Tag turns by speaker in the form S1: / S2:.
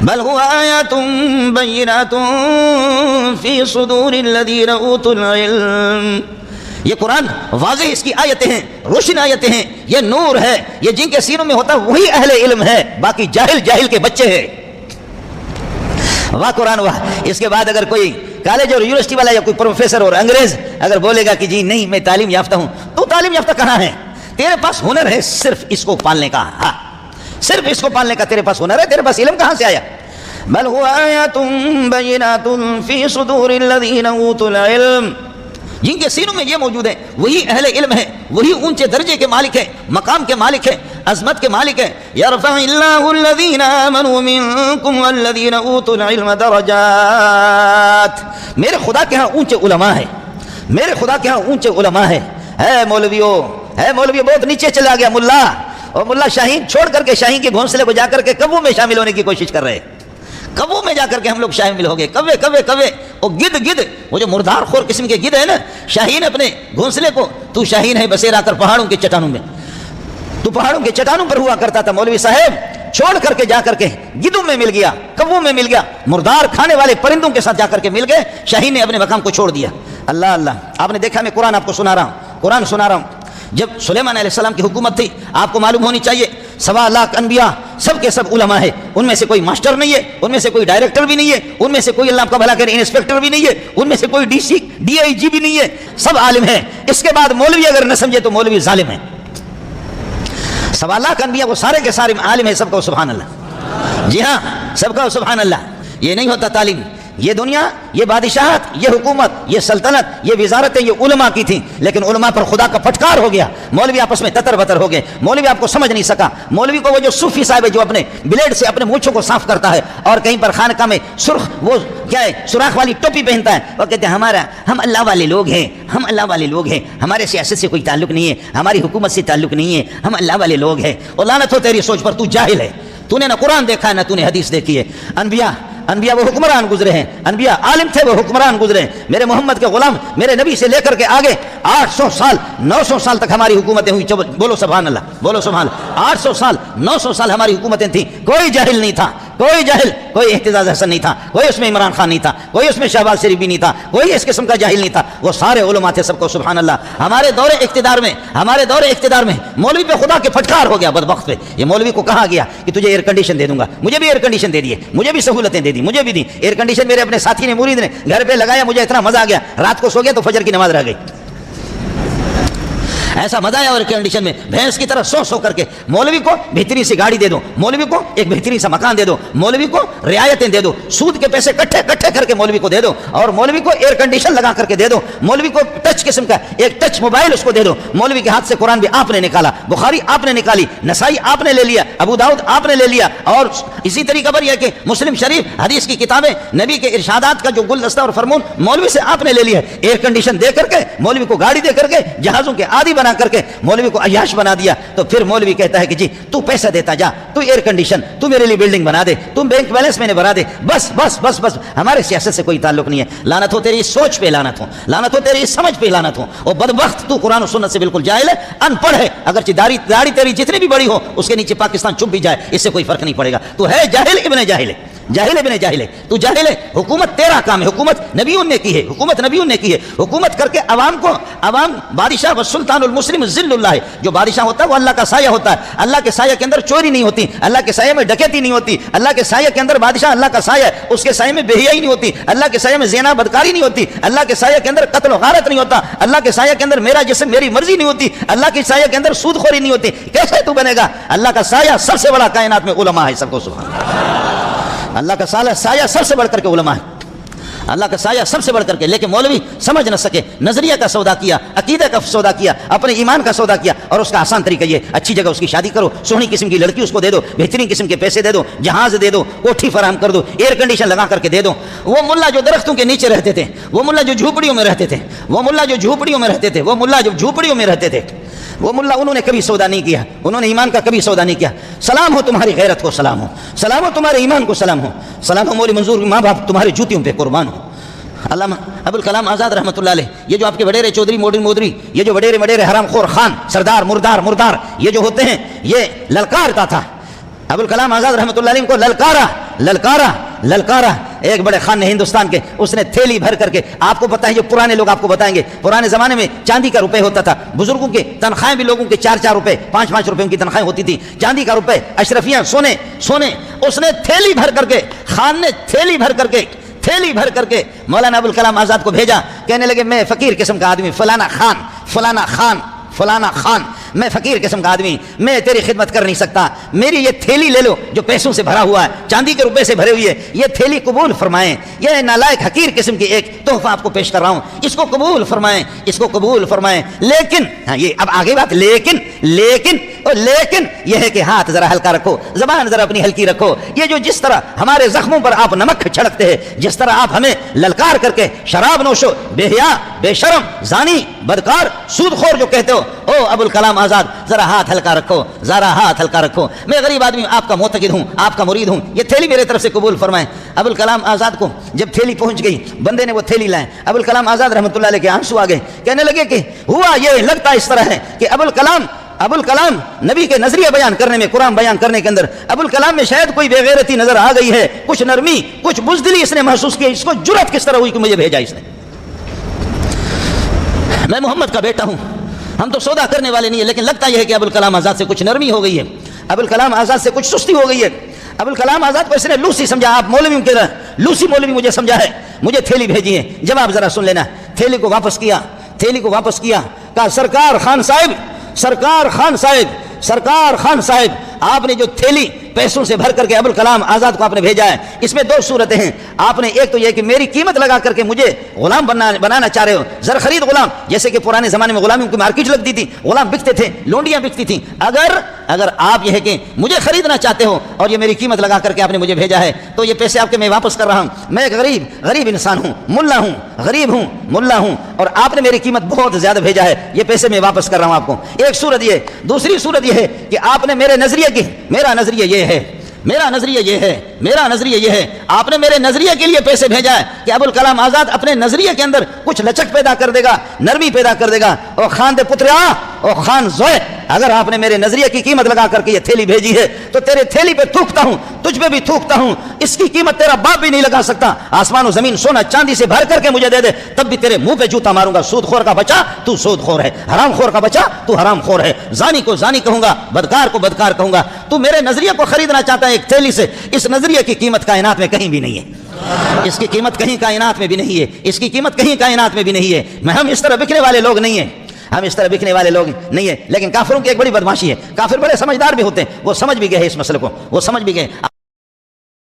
S1: بل هو آیات بینات فی صدور الذین اوتوا العلم، یہ قرآن واضح اس کی آیتیں ہیں، روشن آیتیں ہیں، یہ نور ہے، یہ جن کے سینوں میں ہوتا وہی اہل علم ہے، باقی جاہل کے بچے ہیں۔ واہ قرآن واہ۔ اس کے بعد اگر کوئی کالج اور یونیورسٹی والا یا کوئی پروفیسر اور انگریز اگر بولے گا کہ جی نہیں میں تعلیم یافتہ ہوں، تو تعلیم یافتہ کہاں ہے؟ تیرے پاس ہنر ہے صرف اس کو پالنے کا، ہاں صرف اس کو پالنے کا تیرے پاس ہنر ہے، تیرے پاس علم کہاں سے آیا؟ بل هو آیات بینات فی صدور الذین اوتوا العلم، جن کے سینوں میں یہ موجود ہے وہی اہل علم ہے، وہی اونچے درجے کے مالک ہے، مقام کے مالک ہے، عظمت کے مالک ہے۔ یرفع اللہ الذین آمنوا منکم والذین اوتوا العلم درجات، میرے خدا کے ہاں اونچے علماء ہیں، میرے خدا کے ہاں اونچے علماء ہیں۔ ہے مولویو بہت نیچے چلا گیا ملا، اور ملا شاہین چھوڑ کر کے شاہین کے گھونسلے کو جا کر کے کبو میں شامل ہونے کی کوشش کر رہے ہیں۔ کبو میں جا کر کے ہم لوگ شامل ہو گئے، کوے وہ گد وہ جو مردار خور قسم کے گد ہے نا، شاہین اپنے گھونسلے کو، تو شاہین ہے بسیرا کر پہاڑوں کے چٹانوں میں، تو پہاڑوں کے چٹانوں پر ہوا کرتا تھا، مولوی صاحب چھوڑ کر کے جا کر کے گدوں میں مل گیا، کبو میں مل گیا، مردار کھانے والے پرندوں کے ساتھ جا کر کے مل گئے، شاہین نے اپنے مقام کو چھوڑ دیا۔ اللہ اللہ، آپ نے دیکھا میں قرآن آپ کو سنا رہا ہوں، جب سلیمان علیہ السلام کی حکومت تھی، آپ کو معلوم ہونی چاہیے 1.25 لاکھ انبیاء سب کے سب علماء ہے، ان میں سے کوئی ماسٹر نہیں ہے، ان میں سے کوئی ڈائریکٹر بھی نہیں ہے، ان میں سے کوئی اللہ کا بھلا کرے انسپیکٹر بھی نہیں ہے، ان میں سے کوئی ڈی آئی جی بھی نہیں ہے، سب عالم ہیں۔ اس کے بعد مولوی اگر نہ سمجھے تو مولوی ظالم ہے۔ 1.25 لاکھ انبیاء وہ سارے کے سارے عالم ہیں، سب کا سبحان اللہ، جی ہاں سب کا سبحان اللہ۔ یہ نہیں ہوتا تعلیم، یہ دنیا، یہ بادشاہت، یہ حکومت، یہ سلطنت، یہ وزارتیں یہ علماء کی تھیں، لیکن علماء پر خدا کا پھٹکار ہو گیا، مولوی آپس میں تتر بتر ہو گئے، مولوی آپ کو سمجھ نہیں سکا۔ مولوی کو وہ جو صوفی صاحب ہے جو اپنے بلیڈ سے اپنے مونچھوں کو صاف کرتا ہے اور کہیں پر خانقاہ میں سرخ وہ کیا ہے سوراخ والی ٹوپی پہنتا ہے، اور کہتے ہیں ہم اللہ والے لوگ ہیں، ہم اللہ والے لوگ ہیں، ہمارے سیاست سے کوئی تعلق نہیں ہے، ہماری حکومت سے تعلق نہیں ہے، ہم اللہ والے لوگ ہیں۔ اور لعنت ہو تیری سوچ پر، تو جاہل ہے، تو نے نہ قرآن دیکھا ہے نہ تو نے حدیث دیکھی ہے۔ انبیاء وہ حکمران گزرے ہیں، انبیاء عالم تھے وہ حکمران گزرے ہیں۔ میرے محمد کے غلام میرے نبی سے لے کر کے آگے 800 سال 900 سال تک ہماری حکومتیں ہوئی، بولو سبحان اللہ، بولو سبحان اللہ۔ 800 سال 900 سال ہماری حکومتیں تھیں، کوئی جاہل نہیں تھا، کوئی احتجاج حسن نہیں تھا، کوئی اس میں عمران خان نہیں تھا، کوئی اس میں شہباز شریف بھی نہیں تھا، کوئی اس قسم کا جاہل نہیں تھا، وہ سارے علماء تھے، سب کو سبحان اللہ۔ ہمارے دور اقتدار میں مولوی پہ خدا کے پھٹکار ہو گیا، بدبخت پہ۔ یہ مولوی کو کہا گیا کہ تجھے ایئر کنڈیشن دے دوں گا، مجھے بھی ایئر کنڈیشن دے دیے، مجھے بھی سہولتیں دے دی، مجھے بھی دی ایئر کنڈیشن۔ میرے اپنے ساتھی نے مرید نے گھر پہ لگایا، مجھے اتنا مزہ آ گیا، رات کو سو گیا تو فجر کی نماز رہ گئی، ایسا مزہ آیا ایئر کنڈیشن میں، بھینس کی طرح سو کر کے۔ مولوی کو بہترین سی گاڑی دے دو، مولوی کو ایک بہترین سا مکان دے دو، مولوی کو رعایتیں دے دو، سود کے پیسے کٹھے کر کے مولوی کو دے دو، اور مولوی کو ایئر کنڈیشن لگا کر کے دے دو، مولوی کو ٹچ قسم کا ایک ٹچ موبائل اس کو دے دو۔ مولوی کے ہاتھ سے قرآن بھی آپ نے نکالا، بخاری آپ نے نکالی، نسائی آپ نے لے لیا، ابو داؤد آپ نے لے لیا، اور اسی طریقے پر یہ کہ مسلم شریف حدیث کی کتابیں، نبی کے ارشادات کا جو گلدستہ اور فرمون مولوی سے آپ نے لے لیا ہے۔ ایئر کنڈیشن دے کر کے، مولوی کو گاڑی دے کر کے، جہازوں کے عادی بنا کر کے مولوی کو عیاش بنا دیا، تو پھر مولوی کہتا ہے کہ جی تو پیسہ دیتا جا، تو ایئر کنڈیشن، تو میرے لیے بلڈنگ بنا دے، تم بینک بیلنس میں نے بنا دے، بس ہمارے سیاست سے کوئی تعلق نہیں ہے۔ لعنت ہو تیری سوچ پہ، لعنت ہو تیری سمجھ پہ، لعنت ہو۔ اور بدبخت تو قرآن و سنت سے بالکل جاہل ہے، ان پڑھ ہے، اگرچہ داڑھی تیری جتنی بھی بڑی ہو اس کے نیچے پاکستان چھپ بھی جائے، اس سے کوئی فرق نہیں پڑے گا، تو ہے جاہل ابن جاہل ہے، تو جاہل ہے۔ حکومت تیرا کام ہے، حکومت نبیوں نے کی ہے، حکومت کر کے عوام بادشاہ و سلطان المسلم ذل اللہ ہے، جو بادشاہ ہوتا ہے وہ اللہ کا سایہ ہوتا ہے، اللہ کے سایہ کے اندر چوری نہیں ہوتی، اللہ کے سایہ میں ڈکیتی نہیں ہوتی، اللہ کے سایہ کے اندر بادشاہ اللہ کا سایہ ہے، اس کے سایہ میں بے حیائی نہیں ہوتی، اللہ کے سایہ میں زنا بدکاری نہیں ہوتی، اللہ کے سایہ کے اندر قتل و غارت نہیں ہوتا، اللہ کے سایہ کے اندر میرا جسم میری مرضی نہیں ہوتی، اللہ کے سایہ کے اندر سود خوری نہیں ہوتی۔ کیسے تو بنے گا؟ اللہ کا سایہ سب سے بڑا کائنات میں علماء ہے، سب کو سبحان اللہ کا سایہ سب سے بڑھ کر کے علماء ہے، اللہ کا سایہ سب سے بڑھ کر کے۔ لیکن مولوی سمجھ نہ سکے، نظریہ کا سودا کیا، عقیدہ کا سودا کیا، اپنے ایمان کا سودا کیا، اور اس کا آسان طریقہ یہ، اچھی جگہ اس کی شادی کرو، سونی قسم کی لڑکی اس کو دے دو، بہترین قسم کے پیسے دے دو، جہاز دے دو، کوٹھی فراہم کر دو، ایئر کنڈیشن لگا کر کے دے دو۔ وہ ملا جو درختوں کے نیچے رہتے تھے، وہ ملا جو جھوپڑیوں میں رہتے تھے، وہ ملا انہوں نے کبھی سودا نہیں کیا، انہوں نے ایمان کا کبھی سودا نہیں کیا۔ سلام ہو تمہاری غیرت کو، سلام ہو تمہارے ایمان کو، سلام ہو مولوی منظور ماں باپ تمہارے جوتیوں پہ قربان ہو۔ علامہ ابوالکلام آزاد رحمۃ اللہ علیہ، یہ جو آپ کے وڈیرے چودھری مودری، یہ جو وڈیرے حرام خور خان سردار مردار یہ جو ہوتے ہیں، یہ للکارتا تھا، ابوالکلام آزاد رحمۃ اللہ علیہ کو للکارا للکارا للکارا ایک بڑے خان نے ہندوستان کے، اس نے تھیلی بھر کر کے، آپ کو پتہ ہے جو پرانے لوگ آپ کو بتائیں گے، پرانے زمانے میں چاندی کا روپے ہوتا تھا، بزرگوں کے تنخواہیں بھی لوگوں کے 4-4 روپے 5-5 روپے ان کی تنخواہیں ہوتی تھی، چاندی کا روپے، اشرفیاں، سونے سونے، اس نے تھیلی بھر کر کے، خان نے تھیلی بھر کر کے مولانا ابوالکلام آزاد کو بھیجا، کہنے لگے میں فقیر قسم کا آدمی، فلانا خان، میں فقیر قسم کا آدمی، میں تیری خدمت کر نہیں سکتا، میری یہ تھیلی لے لو جو پیسوں سے بھرا ہوا ہے، چاندی کے روپے سے بھرے ہوئی ہے، یہ تھیلی قبول فرمائیں، یہ نالائق حقیر قسم کی ایک تحفہ آپ کو پیش کر رہا ہوں، اس کو قبول فرمائیں، لیکن ہاں یہ اب آگے بات، لیکن یہ ہے کہ ہاتھ ذرا ہلکا رکھو، زبان ذرا اپنی ہلکی رکھو، یہ جو جس طرح ہمارے زخموں پر آپ نمک چھڑکتے ہیں، جس طرح آپ ہمیں للکار کر کے شراب نوشو، بے حیا، بے شرم، زانی، بدکار، سود خور جو کہتے ہو، او ابوالکلام آزاد ذرا ہاتھ ہلکا رکھو، میں غریب آدمی آپ کا معتقد ہوں، آپ کا مرید ہوں، یہ تھیلی میرے طرف سے قبول فرمائیں۔ ابوالکلام آزاد کو جب تھیلی پہنچ گئی، بندے نے وہ تھیلی لائے، ابوالکلام آزاد رحمۃ اللہ علیہ کے آنسو آ گئے، کہنے لگے کہ ہوا یہ لگتا اس طرح ہے کہ ابوالکلام نبی کے نظریہ بیان کرنے میں، قرآن بیان کرنے کے اندر ابوالکلام میں شاید کوئی بے غیرتی نظر آ گئی ہے، کچھ نرمی، کچھ بزدلی اس نے محسوس کی، اس کو جرأت کس طرح ہوئی کہ مجھے بھیجا اس نے، میں محمد کا بیٹا ہوں، ہم تو سودا کرنے والے نہیں ہیں، لیکن لگتا یہ ہے کہ ابوالکلام آزاد سے کچھ نرمی ہو گئی ہے، ابوالکلام آزاد سے کچھ سستی ہو گئی ہے، ابوالکلام آزاد کو اس نے لوسی سمجھا، آپ مولوی کے لوسی مولوی مجھے سمجھا ہے، مجھے تھیلی بھیجی ہے، جواب ذرا سن لینا، تھیلی کو واپس کیا، کہا سرکار خان صاحب آپ نے جو تھیلی پیسوں سے بھر کر کے ابوالکلام آزاد کو آپ نے بھیجا ہے، اس میں 2 صورتیں ہیں، آپ نے ایک تو یہ کہ میری قیمت لگا کر کے مجھے غلام بنانا چاہ رہے ہو، زر خرید غلام، جیسے کہ پرانے زمانے میں غلامیوں کی مارکیٹ لگتی تھی، غلام بکتے تھے، لونڈیاں بکتی تھیں، اگر آپ یہ ہے کہ مجھے خریدنا چاہتے ہو اور یہ میری قیمت لگا کر کے آپ نے مجھے بھیجا ہے، تو یہ پیسے آپ کے میں واپس کر رہا ہوں، میں ایک غریب انسان ہوں، ملا ہوں اور آپ نے میری قیمت بہت زیادہ بھیجا ہے، یہ پیسے میں واپس کر رہا ہوں آپ کو، ایک صورت یہ، دوسری صورت یہ ہے کہ آپ نے میرا نظریہ یہ ہے آپ نے میرے نظریے کے لیے پیسے بھیجا ہے کہ ابوالکلام آزاد اپنے نظریے کے اندر کچھ لچک پیدا کر دے گا، نرمی پیدا کر دے گا، اور خان دے پتریا اور خان زوئے، اگر آپ نے میرے نظریے کی قیمت لگا کر کے یہ تھیلی بھیجی ہے تو تیرے تھیلی پہ تھوکتا ہوں، تجھ پہ بھی تھوکتا ہوں، اس کی قیمت تیرا باپ بھی نہیں لگا سکتا، آسمان و زمین سونا چاندی سے بھر کر کے مجھے دے دے تب بھی تیرے منہ پہ جوتا ماروں گا، سود خور کا بچہ تو سود خور ہے، حرام خور کا بچہ تو حرام خور ہے، زانی کو زانی کہوں گا، بدکار کو بدکار کہوں گا، تو میرے نظریے کو خریدنا چاہتا ہے ایک تھیلی سے، اس نظریے کی قیمت کائنات میں کہیں بھی نہیں ہے، اس کی قیمت کہیں کائنات میں بھی نہیں ہے، ہم اس طرح بکنے والے لوگ نہیں ہیں، لیکن کافروں کی ایک بڑی بدماشی ہے، کافر بڑے سمجھدار بھی ہوتے ہیں، وہ سمجھ بھی گئے اس مسئلے کو،